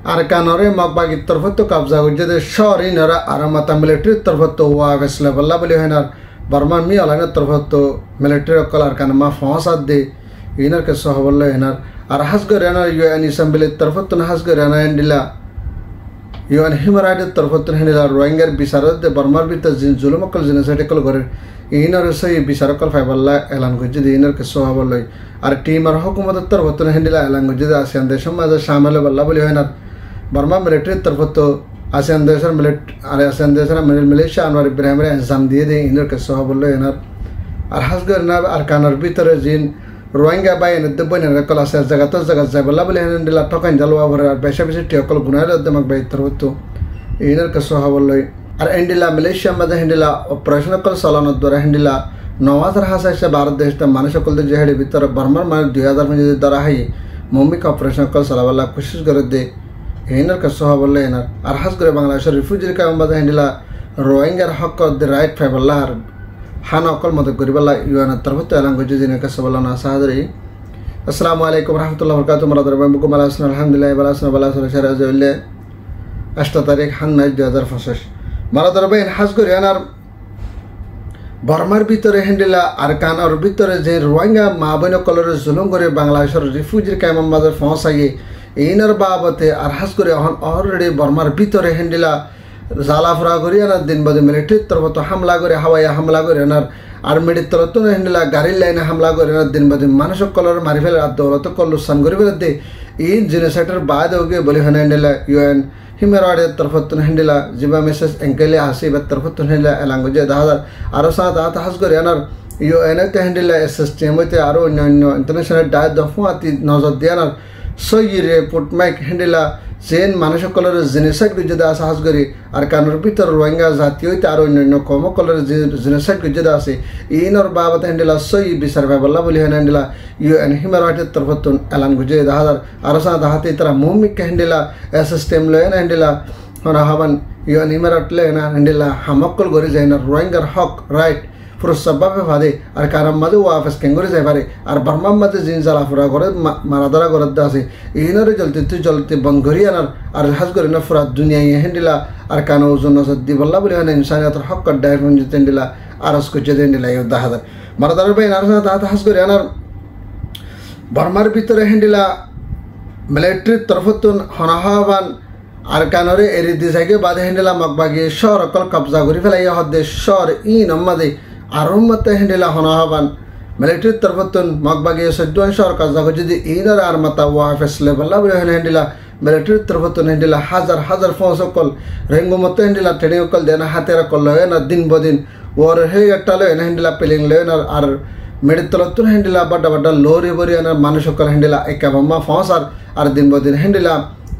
আর কানরে মগবাগির তরফত কবজা করছে শহর ইনরা আর মাতা মিলিটারির তরফত ওয়া ফেসলে বল্লা বলি হয় না বর্মার মি আলাইনের তরফত মিলিটারি অকল আর কান মা ফসাদ দে ইনার কে সহ বললো হেনার আর হাসগর এনার ইউএন অ্যাসেম্বলির তরফত হাসগর এনা এন্ডিলা ইউএন হিউম্যান রাইটের তরফত হেন্ডিলা রোহিঙ্গার বিচারত দে বর্মার ভিতর জিন জুলুম অকল জেনোসাইড অকল করে ইনার সেই বিচারকল ফাইবাল্লা এলান করছে যে ইনার কে সহ বললো আর টিম আর হুকুমতের তরফত হেন্ডিলা এলান করছে যে আসিয়ান দেশের মাঝে সামিল বল্লা বলি হয় না বর্মা মিলিটারির তরফত আসিয়ান দেশের আসিয়ান দেশের মিলিশিয়া আনোয়ার ইব্রাহিমের এনজাম দিয়ে দেয় ইনার কে সহ বললো এনার আর হাসগর না আর কানার ভিতরে জিন রোহিঙ্গা বাই এনে বইনের কল আছে জায়গাতে জায়গা যায় বল্লা বলে হেন্ডিলা ঠকান জালুয়া ভরে আর বেশা বেশি টিয়কল গুনার দেমাক বাই তরফত ইনার কে সহ বললো আর এন্ডিলা মালয়েশিয়া মাঝে হেন্ডিলা অপারেশন কল চালানোর দ্বারা হেন্ডিলা ৯,০০০ হাসা ভারত দেশ মানুষ সকল যে হেডি ভিতরে বর্মার মানে ২০০৫ দ্বারা হাই মৌমিক অপারেশন কল চালাবাল্লা কোশিশ করে দে এনার কে সহ বললো এনার আর হাস করে বাংলাদেশের রিফিউজির কাম মাঝে হেন্ডিলা রোহিঙ্গার হক দি রাইট ফাইবাল্লা আর হান অকল মদত করিবাল্লা ইউএনের তরফত এলান করছে যিনি কাছে বললাম না সাহায্য আসসালামু আলাইকুম রহমতুল্লাহ বরকাত মারাদর মুকুম আলাহাসন আলহামদুলিল্লাহ বালাসন বালাসন সারাজলে 8 তারিখ 2025 মারাদর ভাই হাস করে এনার বর্মার ভিতরে হেন্ডিলা আর কানার ভিতরে যে রোহিঙ্গা মা বোন কলরে জুলুম করে বাংলাদেশের রিফিউজির কাম মাঝে ফসাইয়ে এইনার বাবতে আর হাস করে অলরেডি বর্মার ভিতরে হেন্ডিলা জালাফরা করি আনার দিন বাদে মিলিটারির তরফত হামলা করে হাওয়াই হামলা করে আনার আর্মির তরফত হেন্ডিলা গাড়ির লাইনে হামলা করে আনার দিন বাদে মানুষ কলর মারি ফেলে আর দৌলত কল্লুসান করে ফেলে দে এই জেনোসাইডের বাদ ওকে বলি হয় হেন্ডিলা ইউএন হিউম্যান রাইটের তরফত হেন্ডিলা জিবা মেসেজ এঙ্কেলে আসি বা তরফত হেন্ডিলা এলাঙ্গুজে 10,000 আরো সাত আত হাস করে আনার ইউএনতে হেন্ডিলা এসএসটিএম হইতে আরো অন্যান্য ইন্টারন্যাশনাল ডায়েট দফুয়াতি নজর দিয়ে আনার সইরে পুটমাইক হেন্ডিলা যেন মানুষ সকলের জেনোসাইড গুজেদা আছে হাস করি আর কানোর ভিতর রোহিঙ্গা জাতি হইতে আর অন্যান্য কম কলের জেনোসাইড গুজেদা আছে ইনর বাবত হেন্ডিলা সই বিচার ভাইবল্লা বলি হয় হেন্ডিলা ইউএন হিউম্যান রাইটের তরফত এলান গুজে 10,000 আরো সাত হাতে তারা মুমিক হেন্ডিলা সিস্টেম লয় না হেন্ডিলা হাবান ইউএন হিউম্যান রাইট লয় না হেন্ডিলা হামকল গড়ি যায় না রোহিঙ্গার হক রাইট পুরস্বাবে ভাদে আর কারাম মাঝে ওয়াফেস কেঙ্গরে যাই পারে আর বার্মার মাঝে জিন জ্বালাফুরা করে মারাদারা করে আছে ইনারে জলতে বন্ধ করি আনার আর হাজ করি না ফুরা দুনিয়া হেন্ডিলা আর কানো ওজন দি বল্লা বলে হয় না ইনসানিয়তের হক ডাইরেক্ট মঞ্জুত হেন্ডিলা আরস করছে হেন্ডিলা 10,000 মারাদারের ভাই আর হাজ করে আনার বর্মার ভিতরে হেন্ডিলা মিলিটারির তরফতুন হনাহাবান আর কানরে এরি দি যাইগে বাদে হেন্ডিলা মগবাগিয়ে শহর অকল কবজা করি ফেলাই হদ্দে শহর নম্মাদে আরমতে হেন্ডিলা হনাহাবান মিলিটারির তরফতুন মগবাগিয়ে 14 শহর কবজা করে যদি ইনার আর মাতা ওয়াফেস লেভেল বলে হেন্ডিলা মিলিটারির তরফতুন হেন্ডিলা হাজার ফৌজ অকল রেঙ্গুমতে হেন্ডিলা ট্রেনিং অকল দেনা হাতের অকল লয় না দিন বদিন ওর হে একটা লয় না হেন্ডিলা পেলিং লয় না আর মেডির তলতুন হেন্ডিলা বাড্ডা লোরি বরি আনার মানুষ অকল হেন্ডিলা একাবাম্মা ফৌজ আর দিন বদিন হেন্ডিলা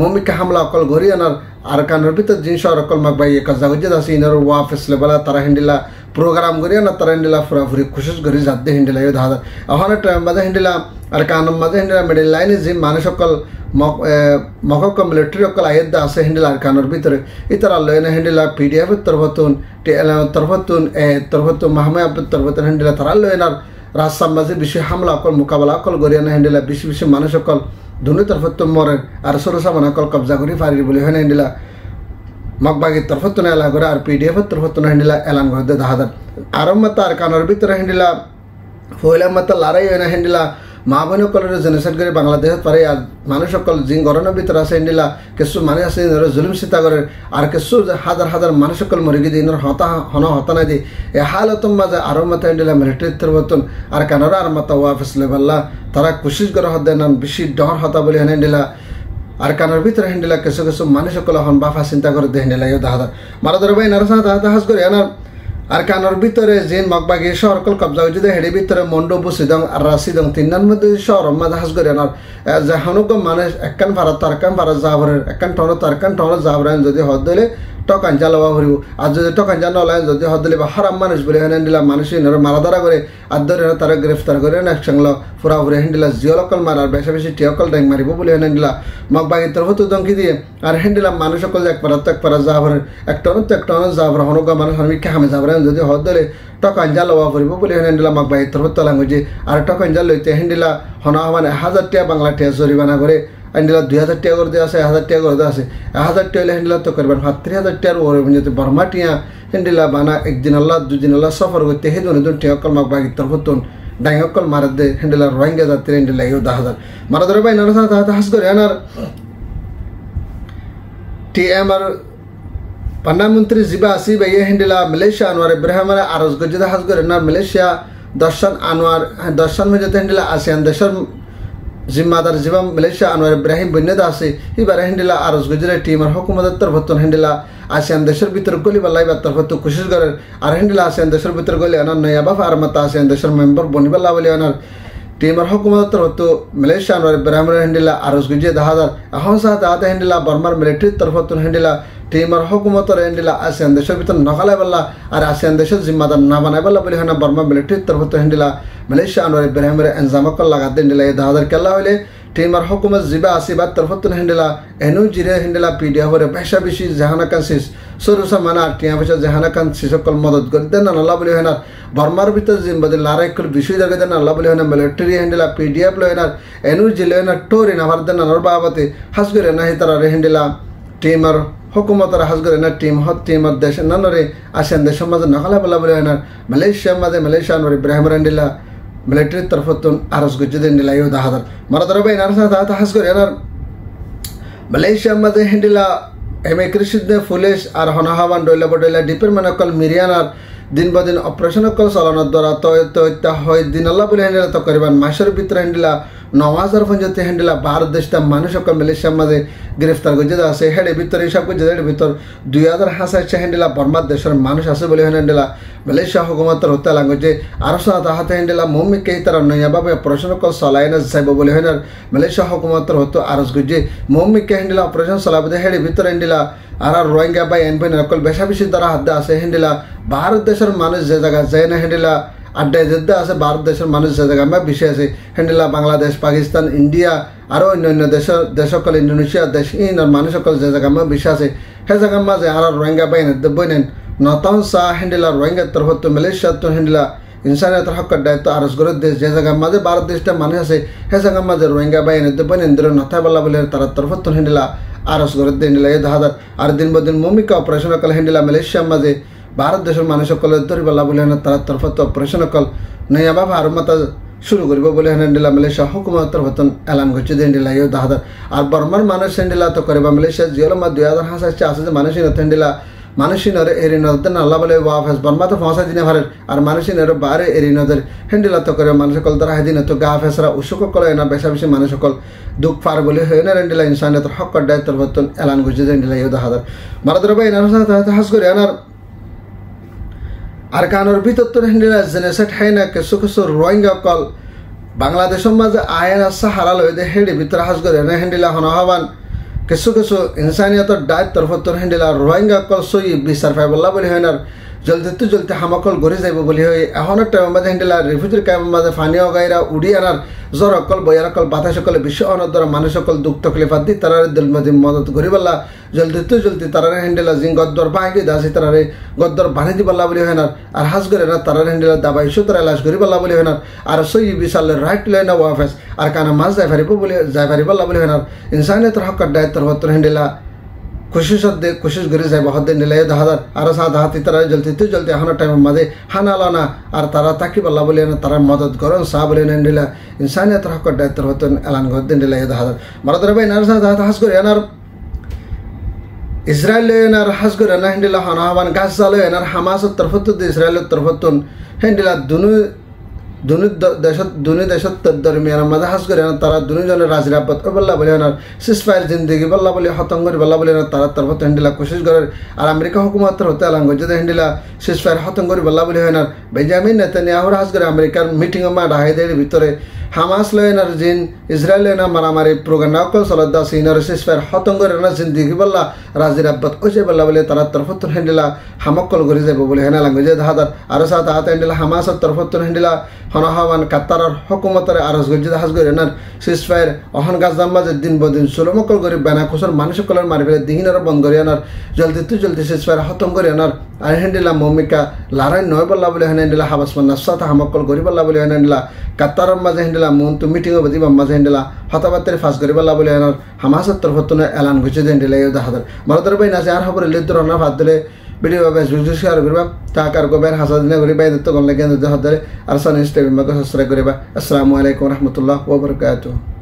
মমিকা হামলা অকল ঘরি আনার আর কানের ভিতর জিনিস অকল মাগবাই কাজা হয়ে যাচ্ছে ইনার ওয়াফেস লেভেলা তারা হেন্ডিলা প্রোগ্রাম করি না তারা হেন্ডিলা ফুরাফুরি খুশিস করি যাতে হেন্ডিলা 10,000 এখন টাইম মাঝে হেন্ডিলা আর কানম মাঝে হেন্ডিলা মিডিল লাইনে যে মানুষ অকল মকক মিলিটারি অকল আয়েদা আছে হেন্ডিলা আর কানের ভিতরে এই তারা লয়না হেন্ডিলা পিডিএফ তরফতুন তরফতুন মাহমায়াবের তরফতুন হেন্ডিলা তারা লয়নার রাস্তার মাঝে বেশি হামলা অকল মোকাবেলা অকল করি না হেন্ডিলা বেশি মানুষ অকল দুনো তরফত মরেন আর সরসা মানে অকল কবজা করি পারি বলে হয় না হেন্ডিলা মগবাগির তরফত এলান করে আর পিডিএফ তরফত হেন্ডিলা এলান করে 10,000 আরম মাতা আর কানোর ভিতরে হেন্ডিলা ফয়লা মাতা লড়াই হয় না হেন্ডিলা মা বোন সকলের জেনোসাইড করে বাংলাদেশত পারে আর মানুষ সকল জিন গরমের ভিতরে আছে হেন্ডিলা কিছু মানুষ আছে জুলুম চিন্তা করে আর কিছু হাজার মানুষ সকল মরে গিয়ে ইনর হতা নাই দিয়ে এ হালতম মাঝে আরো মাতা হেন্ডিলা মিলিটারির তরফতুন আর কানোরা আর মাতা ওয়াফেস লেভেল্লা তারা কোশিশ করে হতে নাম বেশি ডর হতা বলে হেন্ডিলা আর কানোর ভিতরে হেন্ডিলা কিছু মানুষ সকল হন বাফা চিন্তা করে দে হেন্ডিলা 10,000 মারাদর ভাই নারসা হাজ করে এনার আর কানোর ভিতরে যেন মগবাগি শহর কল কবজা হয়েছে হেডি ভিতরে মন্ডু বুসিদং আর রাশিদং তিনটার মধ্যে শহর মাঝে হাজ করে এনার যে হানুক মানুষ একখান ভাড়া তারকান ভাড়া যাবরের একখান টনো তারকান টনো যাবরেন যদি হদ দিলে টকান জ্বালাবা ভরিব আর যদি টকান জানা যদি হদ দিলে বা হারাম মানুষ বলে হেন্ডিলা মানুষ মারাদারা করে আর ধরে তারা গ্রেফতার করে একসঙ্গে ফুরা ফুরে হেন্ডিলা জিওলকল মারার বেশি টিয়কল ড্যাং মারিব বলে হেন্ডিলা মগবাগির তরফত দঙ্কি দিয়ে আর হেন্ডিলা মানুষ সকল একপারা যাবরের এক টনো যাবর হনুকা মানুষ হনমিকে হামে যাবরেন যদি হদ দিলে টকান জ্বালাবা ভরিব বলে হেন্ডিলা মগবাগির তরফত লাঙ্গুজি আর টকান জাল লইতে হেন্ডিলা হনা মানে 1,000 টাকা বাংলা টাকা জরিমানা করে হেন্ডিলা 2000 টাকা করে দেওয়া আছে 1000 টাকা করে দেওয়া আছে 1000 টাকা হলে হেন্ডিলা তো করবেন 3000 টাকার ওরে যদি বর্মা টিয়া হেন্ডিলা বানা একদিন আল্লাহ দুদিন আল্লাহ সফর করতে হে দুন টিয়া কল মাক বাগি তরফতুন ডাঙ্গকল মারা দে হেন্ডিলা রোহিঙ্গা জাতির হেন্ডিলা ইউ 10000 মারা ধরে ভাই নানা সাথে হাস করে আনার টিএম আর প্রধানমন্ত্রী জিবা আসি ভাইয়া হেন্ডিলা মালয়েশিয়া আনোয়ার ইব্রাহিম আরজ গজিদা হাস করে না মালয়েশিয়া দর্শন আনোয়ার দর্শন মধ্যে হেন্ডিলা আসিয়ান দেশের জিম্মাদার জিবা মালয়েশিয়া আনোয়ার ইব্রাহিম বন্যদা আছে এবার হেন্ডিলা আরজ গজিরা টিমের হুকুমতের তরফতুন হেন্ডিলা আসিয়ান দেশের ভিতর গলি বাল্লাইবার তরফতু কোশিশ করেন আর হেন্ডিলা আসিয়ান দেশের ভিতর গলি আনার নয়া বাফ আর মাতা আসিয়ান দেশের মেম্বার বনিবাল্লা বলে আনার টিমের হুকুমতের তরফতু মালয়েশিয়া আনোয়ার ইব্রাহিম হেন্ডিলা আরজ গজিয়ে 10000 এখন সাথে তাতে হেন্ডিলা বর্মার মিলিটারির তরফতুন হেন্ডিলা টিমের হুকুমতের হেন্ডিলা আসিয়ান দেশের ভিতর নকালাই বাল্লা আর আসিয়ান দেশের জিম্মাদার না বানাই বাল্লা বলে হেনা বর্মা মিলিটারির তরফতু হেন্ডিলা মালয়েশিয়া আনোয়ার ইব্রাহিমের এনজামকল লাগাত হেন্ডিলা 10000 কেল্লা হইলে টিমার হুকুমত জিবা আসিবার তরফতুন হেন্ডিলা এনু জিরে হেন্ডিলা পিডিয়া হরে বেশা বেশি জাহানাকান সিস সরুসা মানার টিয়া বেশা জাহানাকান সিসকল মদত করে দেন আল্লাহ বলে হেনার বর্মার ভিতর জিম্বাদের লারাইকল বিষয় জায়গা দেন আল্লাহ বলে হেনা মিলিটারি হেন্ডিলা পিডিএফ লো হেনার এনু জিলে হেনার টোরিন আবার দেন আনার বাবাতে হাস করে না হিতারা হেন্ডিলা টিমার হুকুমতের হাস করে না টিমার দেশ নানরে আসেন দেশের মাঝে নকলা বলা বলে হেনার মালয়েশিয়ার মাঝে মালয়েশিয়া আনোয়ার ইব্রাহিম হেন্ডিলা মিলিটারির তরফতুন আরজ গজিয়ে হেন্ডিলা ইউ 10000 মারা ধরে ভাই নানা সাথে হাস করে এনার মালয়েশিয়ার মাঝে হেন্ডিলা ইমিগ্রেশন পুলিশ আর হনাহাবান ডইলা বডইলা ডিপার্টমেন্ট অকল মিরিয়ানার দিন বদিন অপারেশন অকল চালানোর দ্বারা তো হয় দিন আল্লাহ বলে হেন্ডিলা তো করিবান মাসের ভিতরে হেন্ডিলা 9000 পর্যন্ত হেন্ডিলা ভারত দেশটা মানুষ অকল মালয়েশিয়ার মাঝে গ্রেফতার গজিয়ে আছে হেডে ভিতরে হিসাব গজিয়ে হেডের ভিতর 2000 হাসাইছে হেন্ডিলা বর্মার দেশের মানুষ আছে বলে হেন্ডিলা মালয়েশিয়া হুকুমতের হত্যা লাগছে আর সাথে হাতে হেন্ডিলা মুম্মিকে তারা নয়াভাবে অপারেশন অকল চলাই না যাইব বলে হেনার মালয়েশিয়া হুকুমতের হত্যা আরজ গজিয়ে মুম্মিকে হেন্ডিলা অপারেশন চলাবে হেডে ভিতরে হেন্ডিলা আর রোহিঙ্গা বা এনপেন অকল বেশা বেশি দ্বারা হাত আছে হেন্ডিলা ভারত দেশের মানুষ যে জায়গা যায় না হেন্ডিলা আড্ডায় যেতে আছে ভারত দেশের মানুষ যে জায়গা আমার বিষয় আছে হেন্ডিলা বাংলাদেশ পাকিস্তান ইন্ডিয়া আরও অন্যান্য দেশ সকল ইন্দোনেশিয়া দেশ ইনার মানুষ সকল যে জায়গা আমার বিষয় আছে সেই জায়গার মাঝে আর রোহিঙ্গা বাইন বইনেন নতান শাহ হেন্ডিলা রোহিঙ্গার তরফত মালয়েশিয়া তো হেন্ডিলা ইনসানিয়তের হকের দায়িত্ব আরজ করে দেশ যে জায়গার মাঝে ভারত দেশটা মানুষ আছে সেই জায়গার মাঝে রোহিঙ্গা বাইন বইনেন ধরে নথা বলা বলে তারা তরফত হেন্ডিলা আরজ করে হেন্ডিলা 10000 আর দিন বদিন মমিকা অপারেশন অকল হেন্ডিলা মালয়েশিয়ার মাঝে ভারত দেশের মানুষ সকলে ধরিবালা বলে হেন তারা তরফত অপারেশন অকল নয়া বাবা আর মাতা শুরু করব বলে হেন্ডিলা মালয়েশিয়া হুকুমত তরফতন এলান করছে হেন্ডিলা 10000 আর বর্মার মানুষ হেন্ডিলা তো করে বা মালয়েশিয়া জিওলমা 2000 হাসাইছে আছে যে মানুষ হেন্ডিলা মানুষিনরে এরিনদের আল্লাহ বলে ওয়াফেস বর্মা তো 5 দিনে ভারের আর মানুষিনের বারে এরিনদের হেন্ডিলা তো করে মানুষ সকল দ্বারা হেদিন তো গা ফেসরা উসুক করে না বেশা বেশি মানুষ সকল দুঃখ পার বলে হয় না হেন্ডিলা ইনসানিয়তের হক দায়িত্বের বর্তন এলান করছে হেন্ডিলা 10000 মারা ধরে ভাই নানা সাথে হাস করে আনার আর কানোর ভিতর তো হেন্ডিলা জেনেসাইড হয় না কিছু কিছু রোহিঙ্গা কল বাংলাদেশের মাঝে আইন আসা হারাল হয়ে দে হেডি ভিতরে হাস করে না হেন্ডিলা হনহাবান কিছু কিছু ইনসানিয়তের দায়িত্ব তরফতর হেন্ডিলা রোহিঙ্গা কল সই বিচার পাই বললা বলে হয় না জলদি হামাকল গড়ে যাইব বলি হয় এখন টাইমের মাঝে হেন্ডিলা রিফিউজির কামের মাঝে ফানিও গাইরা উড়ি আনার জ্বর অকল বয়ার অকল বাতাস সকলে বিশ্ব অনদ্বারা মানুষ সকল দুঃখ তকলিফাত দি তারা দিল মাঝে মদত করি বললা জলদি তারা হেন্ডিলা জিং গদ্দর বাহিনী দাসি তারা গদ্দর বানি দি বললা বলি হয় না আর হাস করে না তারা হেন্ডিলা দাবাই সুতরা লাশ করি বললা বলি হয় না আর সই বিশালের রাইট লয় না ওয়াফেস আর কানা মাছ যাই পারিব বললা বলি হয় না ইনসানিয়তের হকের দায়িত্ব তরফতর হেন্ডিলা কোশিশ করে যাইব হদ্দে নিলে 10000 আর সাদা হাতি তারা জলদি এখন টাইমের মাঝে হানালো না আর তারা তাকি বললা বলে না তারা মদত করেন সাহ বলে নিলা ইনসানিয়তের হকের দায়িত্ব হতেন এলান হদ্দে নিলে 10000 মারা ধরে ভাই নার সাদা হাস করে এনার ইসরায়েল এনার হাস করে না হেন্ডিলা হনাহাবান গাছ চালো এনার হামাসের তরফত ইসরায়েলের তরফতন হেন্ডিলা দুনি দেশত দরমিয়ান মাঝে হাস করে তারা দুজনের রাজরাপত বল্লা বলে না সিসফায়ার জিন্দগি বল্লা বলে হতঙ্গর বল্লা বলে না তারা তরফত হেন্ডিলা কোশিশ করে আর আমেরিকা হুকুমতের হতে এলান যদি হেন্ডিলা সিসফায়ার হতঙ্গর বল্লা বলে হয় না বেঞ্জামিন নেতানিয়াহুর হাস করে আমেরিকার মিটিং মা ডাহাইদের ভিতরে হামাস লয়নার জিন ইসরায়েল না মারামারি প্রোগ্রাম অকল চলদা সিনার সিসফায়ার হতঙ্গর না জিন্দগি বল্লা রাজরাপত ওসে বল্লা বলে তারা তরফত হেন্ডিলা হামকল করে যাব বলে হেনা লাঙ্গ যে হাজার আর সাথে হাতে হেন্ডিলা হামাসের তরফত হেন্ডিলা হনহাবান কাতারের হুকুমতের আরজ গজিদা হাস করে না সিসফায়ার অহন গাছ দাম্বাজে দিন বদিন সুলমকল করে বেনা খুশর মানুষ সকলের মারি ফেলে দিহিনার বন্ধ করে আনার জলদি সিসফায়ার হতম করে আনার আর হেন্ডিলা মমিকা লারাই নয় বল্লা বলে হেন্ডিলা হাবাসমান সাথে হামকল করি বল্লা বলে হেন্ডিলা কাতারর মাঝে হেন্ডিলা মন তো মিটিংও বাদি মাঝে হেন্ডিলা হতাবাতের ফাঁস করে পেলা বলে এনার হামাসের তরফত এলান ঘুষে হেন্ডিলা এই দেখা ধর ভারতের বাই নাচে আর খবর লিদ্র না ভাত দিলে ভিডিও বেশ শেয়ার করবা টাকার গোবের হাসা দিনে করি বাই দিতে গলে জ্ঞান হাত ধরে আর সান ইনস্টাগ্রামে সাবস্ক্রাইব করিবা। আসসালামু আলাইকুম রহমতুল্লাহ ওয়া বারাকাতুহু।